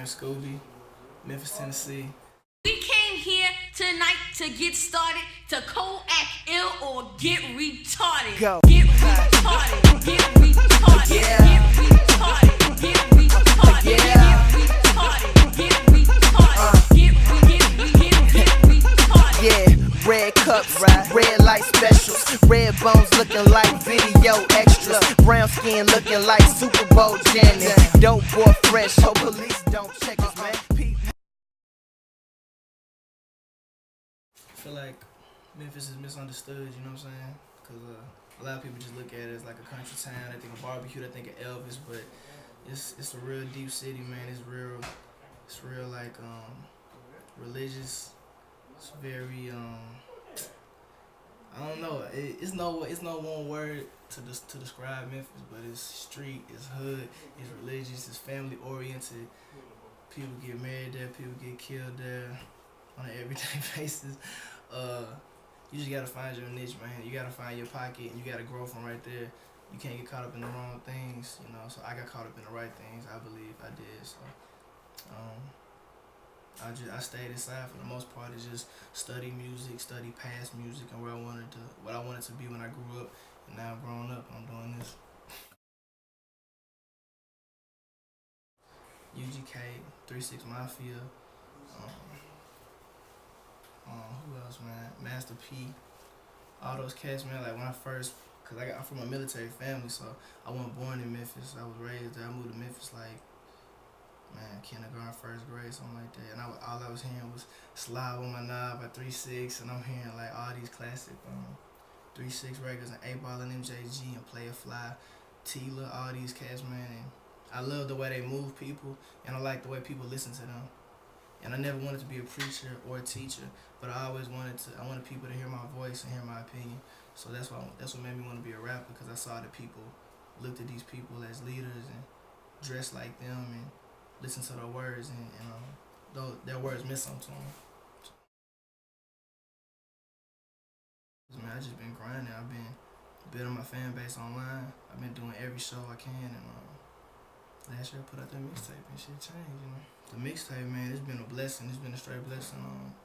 name's Skewby, Memphis, Tennessee. We came here tonight to get started, to co-act ill or get retarded. Go. Get retarded, get retarded, Yeah. get retarded, get retarded, Yeah. get retarded, get retarded, get retarded. Yeah, red cups, red light specials, red bones looking like video extras, brown skin looking like Super Bowl Janet. Dope boy fresh, hope police don't check us, man. I feel like Memphis is misunderstood, you know what I'm saying? Because a lot of people just look at it as like a country town. They think of barbecue, they think of Elvis, but it's a real deep city, man. It's real like religious. It's very I don't know. It's no one word to describe Memphis, but it's street, it's hood, it's religious, it's family oriented. People get married there, people get killed there on an everyday basis. You just gotta find your niche, man. You gotta find your pocket, and you gotta grow from right there. You can't get caught up in the wrong things, you know. So I got caught up in the right things. I believe I did. So I stayed inside for the most part. To just study music, study past music, and what I wanted to be when I grew up. And now I'm grown up, I'm doing this. UGK, 36 Mafia. Who else, man? Master P. All those cats, man. Like when I first, cause I'm from a military family, so I wasn't born in Memphis. I was raised there. I moved to Memphis like, man, kindergarten, first grade, something like that. And all I was hearing was Slob on My Knob by 3-6, and I'm hearing like all these classic 3-6 records and 8 Ball and MJG and Play a Fly, Tila, all these cats, man. And I love the way they move people, and I like the way people listen to them. And I never wanted to be a preacher or a teacher, but I always wanted people to hear my voice and hear my opinion. So that's what made me want to be a rapper, because I saw that people looked at these people as leaders and dressed like them and listened to their words, and their words meant something to them. Man, I just been grinding. I've been building my fan base online. I've been doing every show I can, and last year I put out that mixtape and shit changed, you know. The mixtape, man, it's been a blessing. It's been a straight blessing.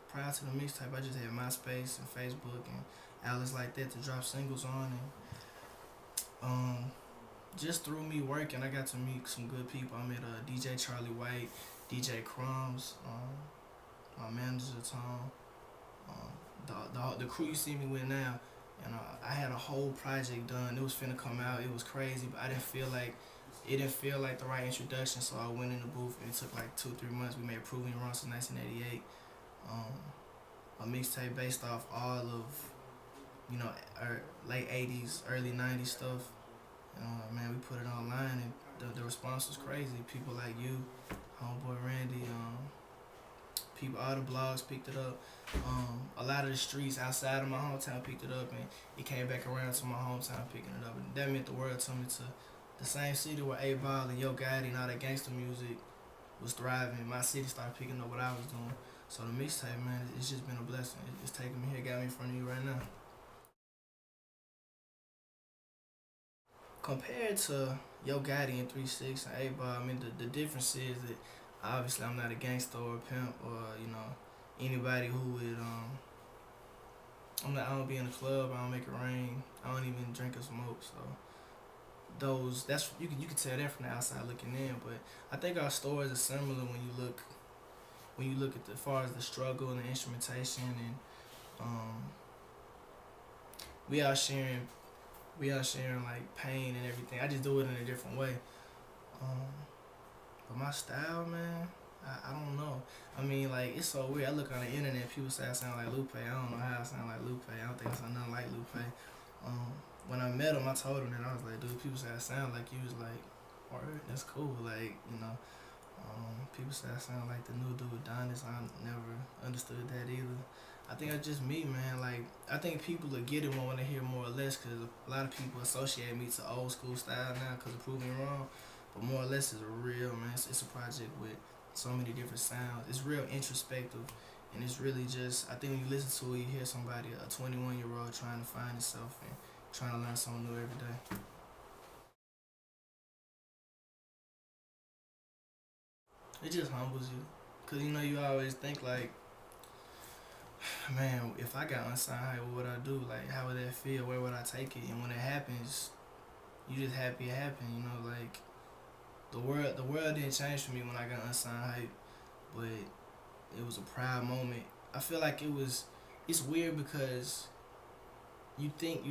Prior to the mixtape, I just had MySpace and Facebook and outlets like that to drop singles on, and just through me working, I got to meet some good people. I met DJ Charlie White, DJ Crumbs, my manager Tom, the crew you see me with now, and I had a whole project done. It was finna come out. It was crazy, but it didn't feel like the right introduction, so I went in the booth, and it took like 2-3 months. We made Proving Wrong since 1988. A mixtape based off all of, you know, late 80s, early 90s stuff. Man, we put it online, and the response was crazy. People like you, Homeboy Randy, people, all the blogs picked it up. A lot of the streets outside of my hometown picked it up, and it came back around to my hometown picking it up. And that meant the world to me, to the same city where 8 Ball and Yo Gotti and all that gangster music was thriving. My city started picking up what I was doing. So the mixtape, man, it's just been a blessing. It's taking me here, got me in front of you right now. Compared to Yo Gotti and 3-6 and 8 Ball, I mean, the difference is that obviously I'm not a gangster or a pimp or, you know, anybody who would, I don't be in the club, I don't make it rain, I don't even drink or smoke, so you can tell that from the outside looking in. But I think our stories are similar when you look at as far as the struggle and the instrumentation, and we out sharing like pain and everything. I just do it in a different way. But my style, man, I don't know. I mean, like, it's so weird. I look on the internet, people say I sound like Lupe. I don't know how I sound like Lupe. I don't think I sound nothing like Lupe. When I met him, I told him that. I was like, dude, people say I sound like you. He was like, word, that's cool. Like, you know, people say I sound like the new dude Adonis. I never understood that either. I think it's just me, man. Like, I think people will get it when they hear more or less, because a lot of people associate me to old school style now because of Proving Wrong. But more or less is a real, man. It's a project with so many different sounds. It's real introspective, and it's really just, I think when you listen to it, you hear somebody, a 21-year-old trying to find himself and trying to learn something new every day. It just humbles you. Cause you know you always think like, man, if I got unsigned hype, what would I do? Like, how would that feel? Where would I take it? And when it happens, you just happy it happened. You know, like the world didn't change for me when I got unsigned hype, but it was a proud moment. I feel like it's weird because you think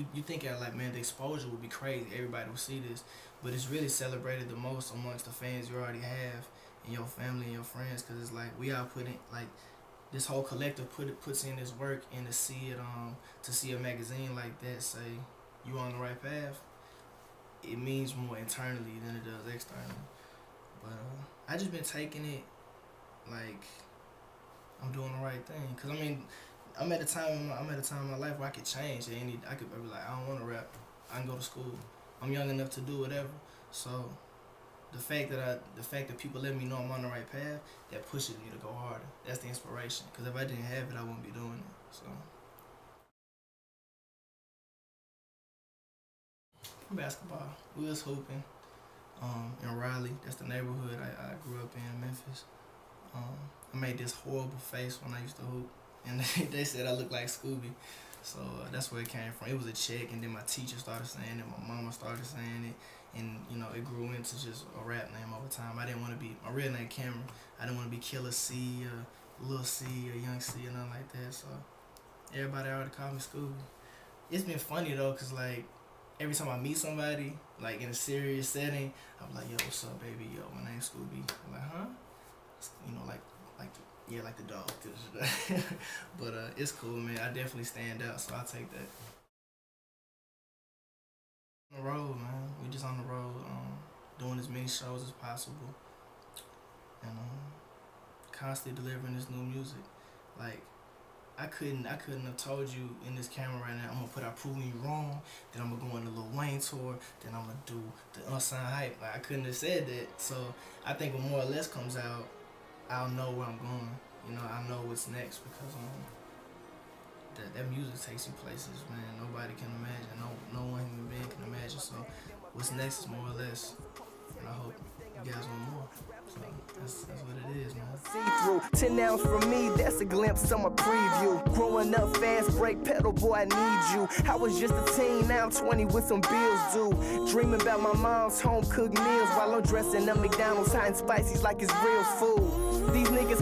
like, man, the exposure would be crazy. Everybody will see this, but it's really celebrated the most amongst the fans you already have and your family and your friends. Cause it's like we all put in, like, this whole collective puts in this work, and to see a magazine like that say you on the right path, it means more internally than it does externally. But I just been taking it like I'm doing the right thing. Cause I mean, I'm at a time in my life where I could change. I could be like, I don't want to rap. I can go to school. I'm young enough to do whatever. So the fact that people let me know I'm on the right path, that pushes me to go harder. That's the inspiration. Cause if I didn't have it, I wouldn't be doing it. So basketball, we was hooping in Raleigh. That's the neighborhood I grew up in Memphis. I made this horrible face when I used to hoop, and they said I looked like Skewby. So that's where it came from. It was a check, and then my teacher started saying it, my mama started saying it, and you know, it grew into just a rap name over time. I didn't want to be, my real name Cameron, I didn't want to be Killer C or Lil C or Young C or nothing like that. So everybody already called me Skewby. It's been funny though, cause like every time I meet somebody, like in a serious setting, I'm like, yo, what's up, baby? Yo, my name's Skewby. I'm like, huh? You know, like the dog. But it's cool, man. I definitely stand out, so I'll take that. On the road, man. We just on the road, doing as many shows as possible, and constantly delivering this new music. Like, I couldn't have told you in this camera right now, I'm gonna put out Proving You Wrong, then I'm gonna go on the Lil Wayne tour, then I'm gonna do the Unsigned Hype. Like, I couldn't have said that. So I think when More or Less comes out, I'll know where I'm going. You know, I know what's next, because that music takes you places, man. Nobody can imagine. No one human being can imagine. So what's next is More or Less, and I hope you guys want more. So that's what it is, man. See-through, 10 ounce from me, that's a glimpse of my preview. Growing up fast, brake pedal, boy, I need you. I was just a teen, now I'm 20 with some bills due. Dreaming about my mom's home-cooked meals while I'm dressing up McDonald's hot and spicy's like it's real food. These niggas